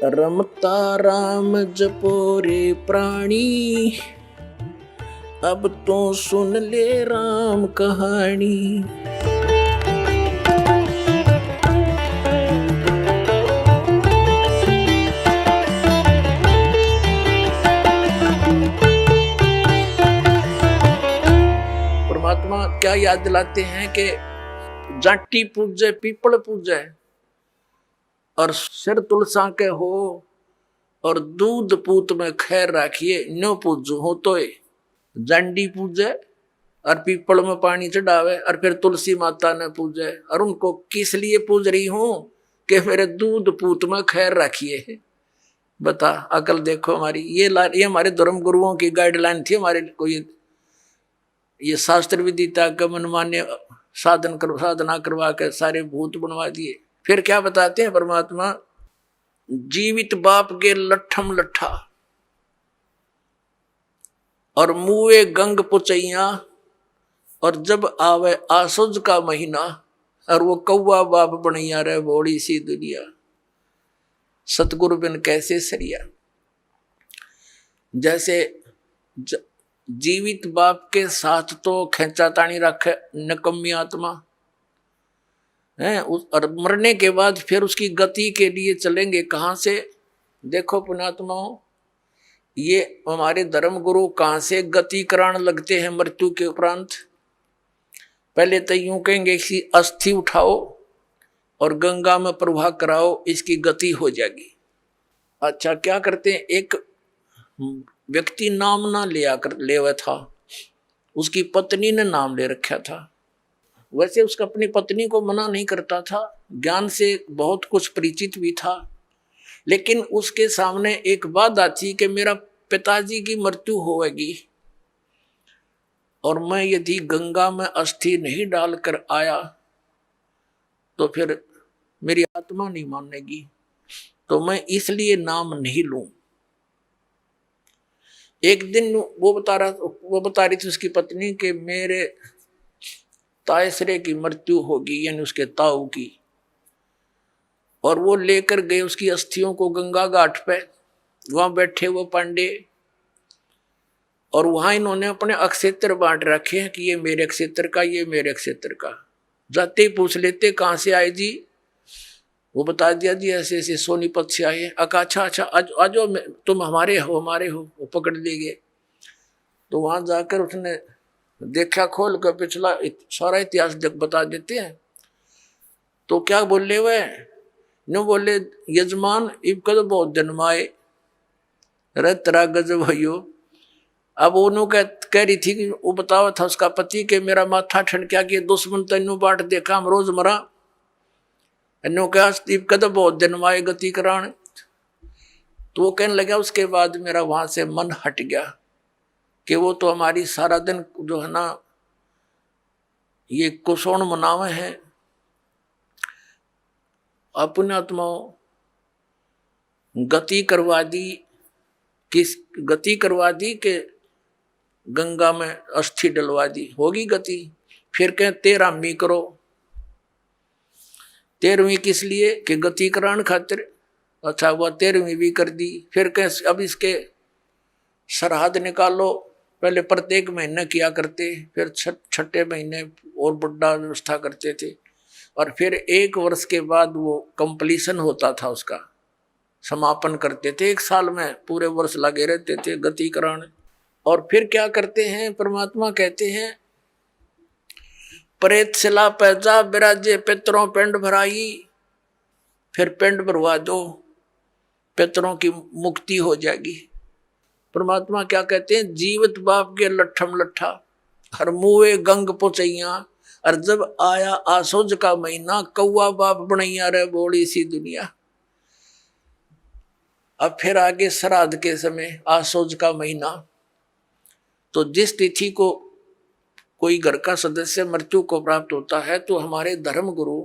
रमता राम जपो रे प्राणी, अब तो सुन ले राम कहानी। परमात्मा क्या याद दिलाते हैं कि जाटी पूजे पीपल पूजे और सिर तुलसा के हो और दूध पूत में खैर राखिए, नो पूजू हो तो जांडी पूजे और पीपल में पानी चढ़ावे और फिर तुलसी माता ने पूजे। और उनको किस लिए पूज रही हूं कि मेरे दूध पूत में खैर रखिए। बता अकल देखो हमारी। ये हमारे धर्म गुरुओं की गाइडलाइन थी। हमारे को ये शास्त्र विदिता का मनमान्य साधना करवा के सारे भूत बनवा दिए। फिर क्या बताते हैं परमात्मा, जीवित बाप के लट्ठम लट्ठा और मुए गंग पुचैया, और जब आवे आसुज का महीना और वो कौवा बाप बनैया रे बोड़ी सी दुनिया। सतगुरु बिन कैसे सरिया। जैसे जीवित बाप के साथ तो खेचा तानी रखे नकम्मी आत्मा है, और मरने के बाद फिर उसकी गति के लिए चलेंगे कहाँ से। देखो पुण्यात्माओं, ये हमारे धर्म गुरु कहाँ से गति कराने लगते हैं मृत्यु के उपरांत। पहले तो यूं कहेंगे कि अस्थि उठाओ और गंगा में प्रवाह कराओ, इसकी गति हो जाएगी। अच्छा क्या करते हैं, एक व्यक्ति नाम ना लेवा था, उसकी पत्नी ने नाम ले रखा था। वैसे उसका अपनी पत्नी को मना नहीं करता था, ज्ञान से बहुत कुछ परिचित भी था, लेकिन उसके सामने एक बात आती कि मेरा पिताजी की मृत्यु होगी और मैं यदि गंगा में अस्थि नहीं डालकर आया तो फिर मेरी आत्मा नहीं मानेगी, तो मैं इसलिए नाम नहीं लूं। एक दिन वो बता रही थी उसकी पत्नी कि मेरे तायसरे की मृत्यु होगी, यानी उसके ताऊ की। और वो लेकर गए उसकी अस्थियों को गंगा घाट पे। वहां बैठे वो पांडे, और वहां इन्होंने अपने अक्षेत्र बांट रखे हैं कि ये मेरे क्षेत्र का, ये मेरे क्षेत्र का। जाते ही पूछ लेते कहाँ से आए जी, वो बता दिया जी ऐसे ऐसे सोनीपत से आए। अच्छा अच्छा आज तुम हमारे हो वो पकड़ ले गए। तो वहां जाकर उसने देखा, खोल कर पिछला सारा इतिहास बता देते हैं। तो क्या बोले वह न बोले, यजमान इब कद बहुत जन्माए रे तेरा गजब हो। अब उन्हों कह रही थी कि वो बतावा था उसका पति के मेरा माथा ठनक्या कि दुश्मन तेनू बाट देखा हम रोज मरा। इन्हों कहा इब कद बहुत जन्माए गति कराण। तो वो कहने लगा उसके बाद मेरा वहां से मन हट गया कि वो तो हमारी सारा दिन जो है ना ये कुसोण मनावे हैं। अपने आत्माओं गति करवा दी कि गंगा में अस्थि डलवा दी, होगी गति। फिर कहें 13वीं करो। 13वीं किस लिए कि गति कराने खातिर। अच्छा वह 13वीं भी कर दी। फिर कहें अब इसके सरहद निकालो। पहले प्रत्येक महीने किया करते, फिर छठे महीने और बड़ा व्यवस्था करते थे, और फिर 1 वर्ष के बाद वो कंप्लीशन होता था, उसका समापन करते थे। 1 साल में पूरे वर्ष लगे रहते थे गति कराने। और फिर क्या करते हैं परमात्मा कहते हैं, प्रेत शिला पैजा बिराजे पितरों पिंड भराई। फिर पिंड भरवा दो, पितरों की मुक्ति हो जाएगी। परमात्मा क्या कहते हैं, जीवित बाप के लट्ठम लट्ठा हर मुए गंग पुचैया, और जब आया आसुज का महीना कौवा बाप बनैया रे बोड़ी सी दुनिया। अब फिर आगे श्राद्ध के समय आसुज का महीना। तो जिस तिथि को कोई घर का सदस्य मृत्यु को प्राप्त होता है तो हमारे धर्म गुरु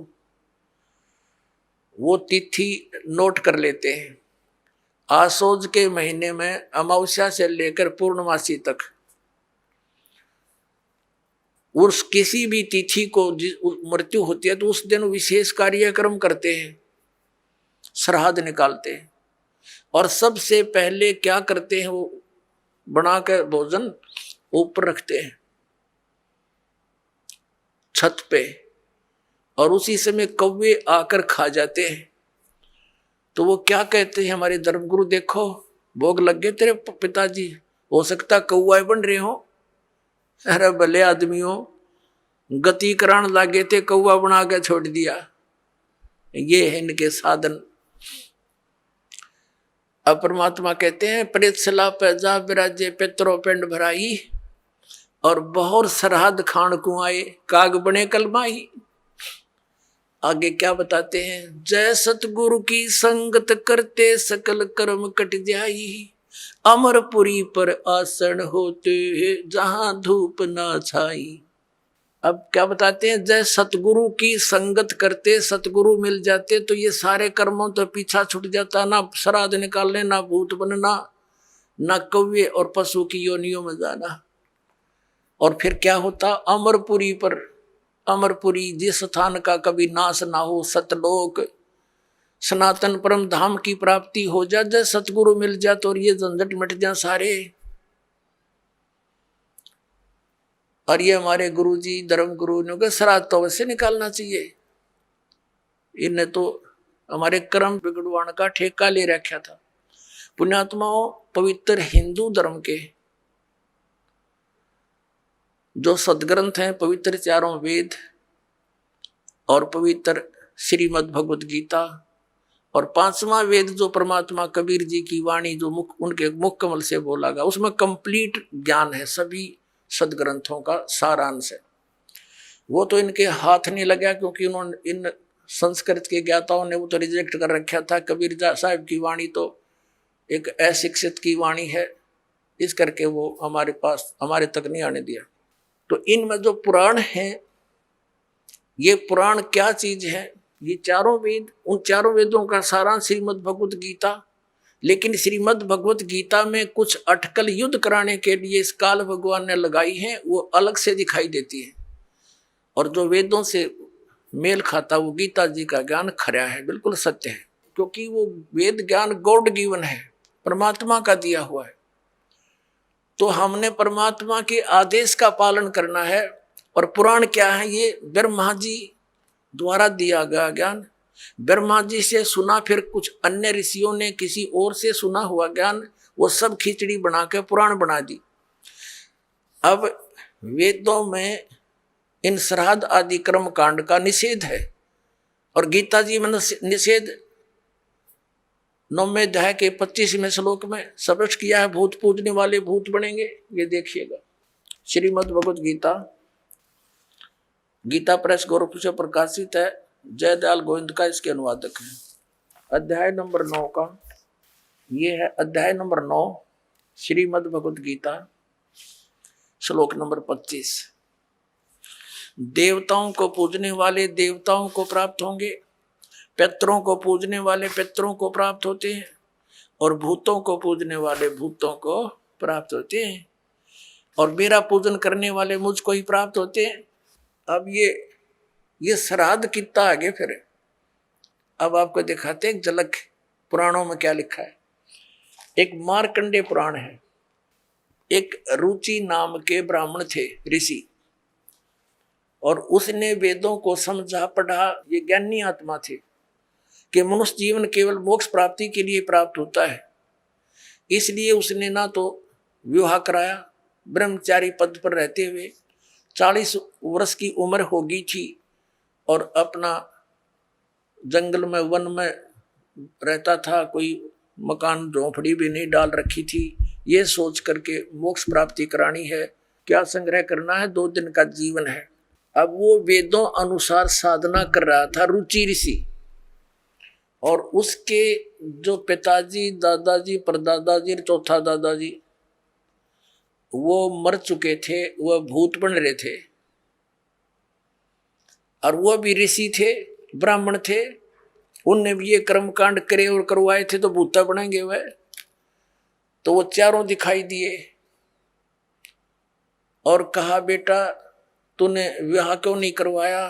वो तिथि नोट कर लेते हैं। आसोज के महीने में अमावस्या से लेकर पूर्णमासी तक उस किसी भी तिथि को मृत्यु होती है तो उस दिन विशेष कार्यक्रम करते हैं, श्राद्ध निकालते हैं। और सबसे पहले क्या करते हैं, वो बना कर भोजन ऊपर रखते हैं छत पे, और उसी समय कौवे आकर खा जाते हैं। तो वो क्या कहते हैं हमारे धर्मगुरु, देखो भोग लग गए तेरे पिताजी, हो सकता कौआ बन रहे हो। अरे भले आदमियों, गति करान लागे थे, कौआ बना के छोड़ दिया। ये है इनके साधन। अब परमात्मा कहते हैं प्रेत सला पैजा विराजे पितरो पिंड भराई, और बहुत सरहद खान कुआए काग बने कलमाई। आगे क्या बताते हैं, जय सतगुरु की संगत करते सकल कर्म कट जाई, अमरपुरी पर आसन होते जहां धूप ना छाई। अब क्या बताते हैं, जय सतगुरु की संगत करते, सतगुरु मिल जाते तो ये सारे कर्मों तो पीछा छूट जाता, ना श्राद्ध निकालने, ना भूत बनना, ना कौवे और पशु की योनियों में जाना। और फिर क्या होता, अमरपुरी पर, अमरपुरी जिस स्थान का कभी नाश ना हो, सतलोक सनातन परम धाम की प्राप्ति हो जा, जय सतगुरु मिल जा तो ये झंझट मिट जा सारे। और ये हमारे गुरुजी धर्म गुरु ने कहा श्राद्ध तो वैसे निकालना चाहिए, इन्हें तो हमारे कर्म बिगड़वाण का ठेका ले रखा था। पुण्यात्माओं, पवित्र हिंदू धर्म के जो सदग्रंथ हैं, पवित्र चारों वेद और पवित्र श्रीमद् भगवत गीता, और पांचवा वेद जो परमात्मा कबीर जी की वाणी जो उनके मुख कमल से बोला गया, उसमें कंप्लीट ज्ञान है, सभी सदग्रंथों का सारांश है। वो तो इनके हाथ नहीं लगा, क्योंकि उन्होंने इन संस्कृत के ज्ञाताओं ने वो तो रिजेक्ट कर रखा था। कबीर साहब की वाणी तो एक अशिक्षित की वाणी है, इस करके वो हमारे पास, हमारे तक नहीं आने दिया। तो इनमें जो पुराण है, ये पुराण क्या चीज है, ये चारों वेद, उन चारों वेदों का सारांश श्रीमद् भगवत गीता। लेकिन श्रीमद् भगवत गीता में कुछ अटकल युद्ध कराने के लिए इस काल भगवान ने लगाई है, वो अलग से दिखाई देती है। और जो वेदों से मेल खाता वो गीता जी का ज्ञान खरा है, बिल्कुल सत्य है, क्योंकि वो वेद ज्ञान गॉड गिवन है, परमात्मा का दिया हुआ है। तो हमने परमात्मा के आदेश का पालन करना है। और पुराण क्या है, ये ब्रह्मा जी द्वारा दिया गया ज्ञान, ब्रह्मा जी से सुना, फिर कुछ अन्य ऋषियों ने किसी और से सुना हुआ ज्ञान, वो सब खिचड़ी बना के पुराण बना दी। अब वेदों में इन श्राद्ध आदि कर्म कांड का निषेध है, और गीता जी में निषेध 9वें अध्याय के 25वें श्लोक में स्पष्ट किया है, भूत पूजने वाले भूत बनेंगे। ये देखिएगा, श्रीमद् भगवत गीता, गीता प्रेस गोरखपुर से प्रकाशित है, जयदयाल गोविंद का इसके अनुवादक है। अध्याय नंबर 9 का ये है, अध्याय नंबर 9 श्रीमद् भगवत गीता, श्लोक नंबर 25। देवताओं को पूजने वाले देवताओं को प्राप्त होंगे, पितरों को पूजने वाले पितरों को प्राप्त होते हैं, और भूतों को पूजने वाले भूतों को प्राप्त होते हैं, और मेरा पूजन करने वाले मुझको ही प्राप्त होते हैं। अब ये श्राद्ध कितना आगे फिर, अब आपको दिखाते हैं झलक पुराणों में क्या लिखा है। एक मार्कंडेय पुराण है। एक रुचि नाम के ब्राह्मण थे, ऋषि, और उसने वेदों को समझा पढ़ा। ये ज्ञानी आत्मा थे कि मनुष्य जीवन केवल मोक्ष प्राप्ति के लिए प्राप्त होता है, इसलिए उसने ना तो विवाह कराया, ब्रह्मचारी पद पर रहते हुए 40 वर्ष की उम्र हो गई थी, और अपना जंगल में वन में रहता था, कोई मकान झोंपड़ी भी नहीं डाल रखी थी। ये सोच करके मोक्ष प्राप्ति करानी है, क्या संग्रह करना है, 2 दिन का जीवन है। अब वो वेदों अनुसार साधना कर रहा था, रुचि ऋषि, और उसके जो पिताजी, दादाजी, परदादाजी, चौथा दादाजी वो मर चुके थे, वह भूत बन रहे थे, और वह भी ऋषि थे, ब्राह्मण थे, उनने भी ये कर्म कांड करे और करवाए थे, तो भूता बनेंगे वह। तो वो चारों दिखाई दिए और कहा, बेटा तूने विवाह क्यों नहीं करवाया,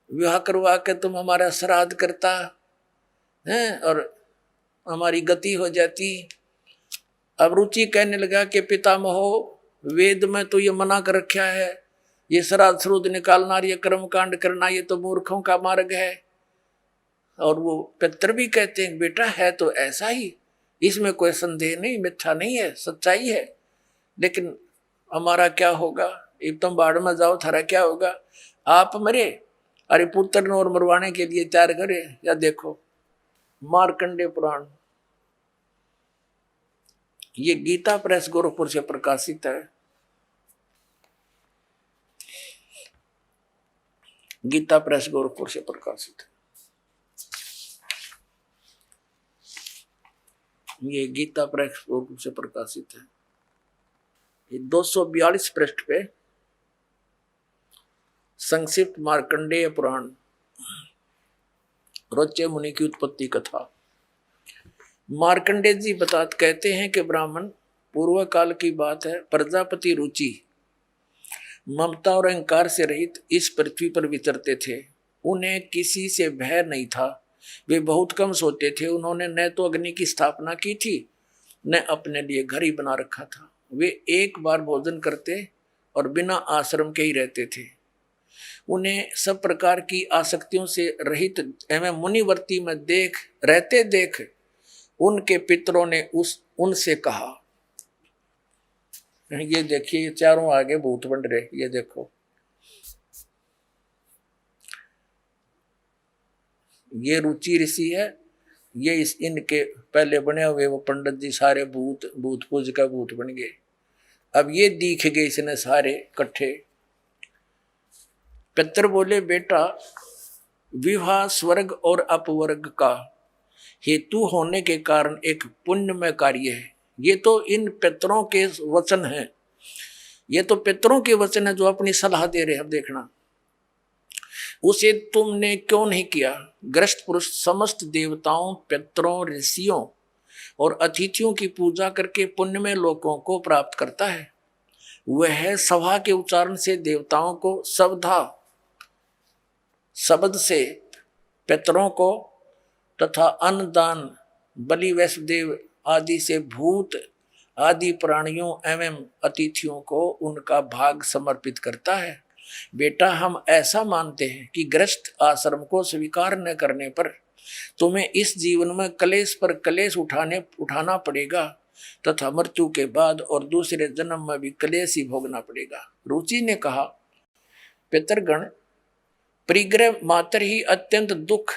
विवाह करवा के तुम हमारा श्राद्ध करता है, और हमारी गति हो जाती। अब रुचि कहने लगा कि पितामहो, वेद में तो ये मना कर रखा है, ये श्राद्ध श्रुद्ध निकालना, ये कर्म कांड करना, ये तो मूर्खों का मार्ग है। और वो पितर भी कहते हैं बेटा है तो ऐसा ही, इसमें कोई संदेह नहीं, मिथ्या नहीं है, सच्चाई है। लेकिन हमारा क्या होगा, एक तुम बाढ़ में जाओ, थारा क्या होगा, आप मरे, अरे पुत्र ने और मरवाने के लिए तैयार करे। या देखो मार्कंडे पुराण, ये गीता प्रेस गोरखपुर से प्रकाशित है। गीता प्रेस गोरखपुर से प्रकाशित है। ये गीता प्रेस गोरखपुर से प्रकाशित है। ये 242 पृष्ठ पे संक्षिप्त मार्कंडेय पुराण, रोचे मुनि की उत्पत्ति कथा। मार्कंडेय जी कहते हैं कि ब्राह्मण, पूर्व काल की बात है, प्रजापति रुचि ममता और अहंकार से रहित इस पृथ्वी पर विचरते थे। उन्हें किसी से भय नहीं था, वे बहुत कम सोते थे। उन्होंने न तो अग्नि की स्थापना की थी, न अपने लिए घर ही बना रखा था। वे एक बार भोजन करते और बिना आश्रम के ही रहते थे। उन्हें सब प्रकार की आसक्तियों से रहित एवं मुनिवर्ती में देख उनके पितरों ने उनसे कहा, ये देखिए ये चारों आगे भूत बन रहे, ये देखो, ये रुचि ऋषि है, ये इनके पहले बने हुए वो पंडित जी सारे भूत पूज का भूत बन गए। अब ये दिख गए इसने सारे इकट्ठे। पितर बोले बेटा, विवाह स्वर्ग और अपवर्ग का हेतु होने के कारण एक पुण्यमय कार्य है। ये तो इन पितरों के वचन हैं, ये तो पितरों के वचन है जो अपनी सलाह दे रहे हैं। अब देखना, उसे तुमने क्यों नहीं किया। ग्रस्त पुरुष समस्त देवताओं, पितरों, ऋषियों और अतिथियों की पूजा करके पुण्यमय लोकों को प्राप्त करता है। वह सभा के उच्चारण से देवताओं को, शब्द से पितरों को तथा अन्नदान, बलि, वैष्णदेव आदि से भूत आदि प्राणियों एवं अतिथियों को उनका भाग समर्पित करता है। बेटा, हम ऐसा मानते हैं कि गृहस्थ आश्रम को स्वीकार न करने पर तुम्हें इस जीवन में कलेश पर कलेश उठाना पड़ेगा तथा मृत्यु के बाद और दूसरे जन्म में भी कलेश ही भोगना पड़ेगा। रुचि ने कहा, पितरगण, परिग्रह मात्र ही अत्यंत दुख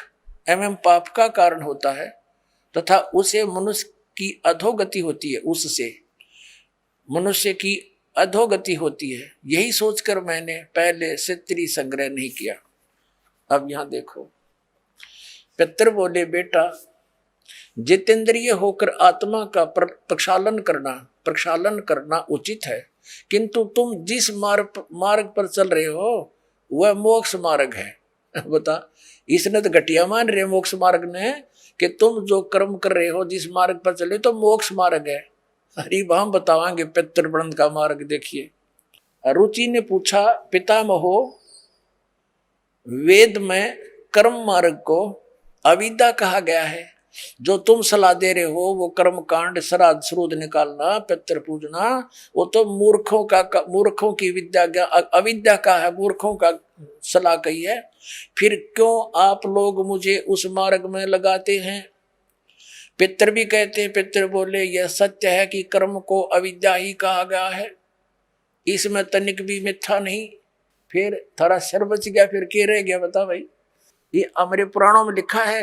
एवं पाप का कारण होता है तथा उसे मनुष्य की अधोगति होती है, उससे मनुष्य की अधोगति होती है। यही सोचकर मैंने पहले क्षत्रिय संग्रह नहीं किया। अब यहां देखो, पितर बोले बेटा, जितेंद्रिय होकर आत्मा का प्रक्षालन करना उचित है, किंतु तुम जिस मार्ग पर चल रहे हो वह मोक्ष मार्ग है। बता, इसने तो घटिया मान रहे मोक्ष मार्ग ने कि तुम जो कर्म कर रहे हो, जिस मार्ग पर चले तो मोक्ष मार्ग है। अरे हम बतावांगे पितृवृंद का मार्ग। देखिए, रुचि ने पूछा, पितामहो, वेद में कर्म मार्ग को अविद्या कहा गया है। जो तुम सलाह दे रहे हो वो कर्म कांड, श्राद्ध श्रुद्ध निकालना, पितृ पूजना, वो तो मूर्खों की विद्या, अविद्या का है, मूर्खों का सलाह कही है। फिर क्यों आप लोग मुझे उस मार्ग में लगाते हैं। पितर भी कहते हैं, पितर बोले, यह सत्य है कि कर्म को अविद्या ही कहा गया है, इसमें तनिक भी मिथ्या नहीं। फिर थोड़ा शर बच गया, फिर क्या रह गया बता भाई, ये हमारे पुराणों में लिखा है।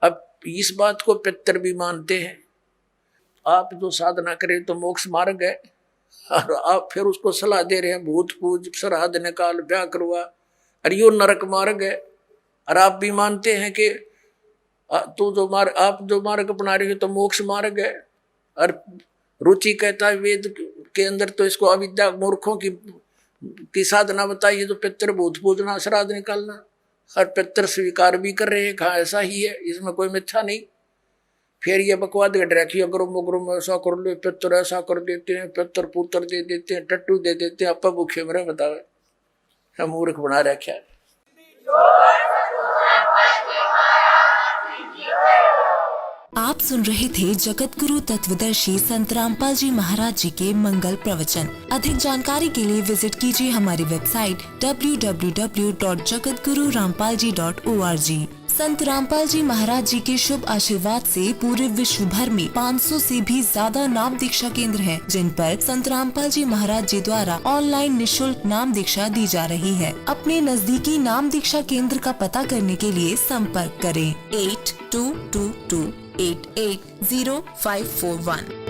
अब इस बात को पितर भी मानते हैं, आप जो साधना करें तो मोक्ष मार्ग है, और आप फिर उसको सलाह दे रहे हैं भूत पूज, श्राद्ध निकाल, ब्याह करवा, अरे यो नरक मार्ग है। और आप भी मानते हैं कि आप जो मार्ग अपना रहे हो तो मोक्ष मार्ग है। और रुचि कहता है वेद के अंदर तो इसको अविद्या, मूर्खों की साधना बताइए, तो पितर भूत पूजना, श्राद्ध निकालना, और पितर स्वीकार भी कर रहे हैं, कहा ऐसा ही है, इसमें कोई मिथ्या नहीं। फिर ये बकवाद घट रखी, अग्रुम ऐसा कर लो, पितर ऐसा कर देते हैं, पितर पुत्र दे देते हैं, टट्टू दे देते हैं, अपा भूखे मरे, बतावे हम मूर्ख बना रखा है। आप सुन रहे थे जगत गुरु तत्वदर्शी संत रामपाल जी महाराज जी के मंगल प्रवचन। अधिक जानकारी के लिए विजिट कीजिए हमारी वेबसाइट www.jagatgururampalji.org। संत रामपाल जी महाराज जी के शुभ आशीर्वाद से पूरे विश्व भर में 500 से भी ज्यादा नाम दीक्षा केंद्र हैं, जिन पर संत रामपाल जी महाराज जी द्वारा ऑनलाइन निशुल्क नाम दीक्षा दी जा रही है। अपने नजदीकी नाम दीक्षा केंद्र का पता करने के लिए संपर्क करें 8222880541।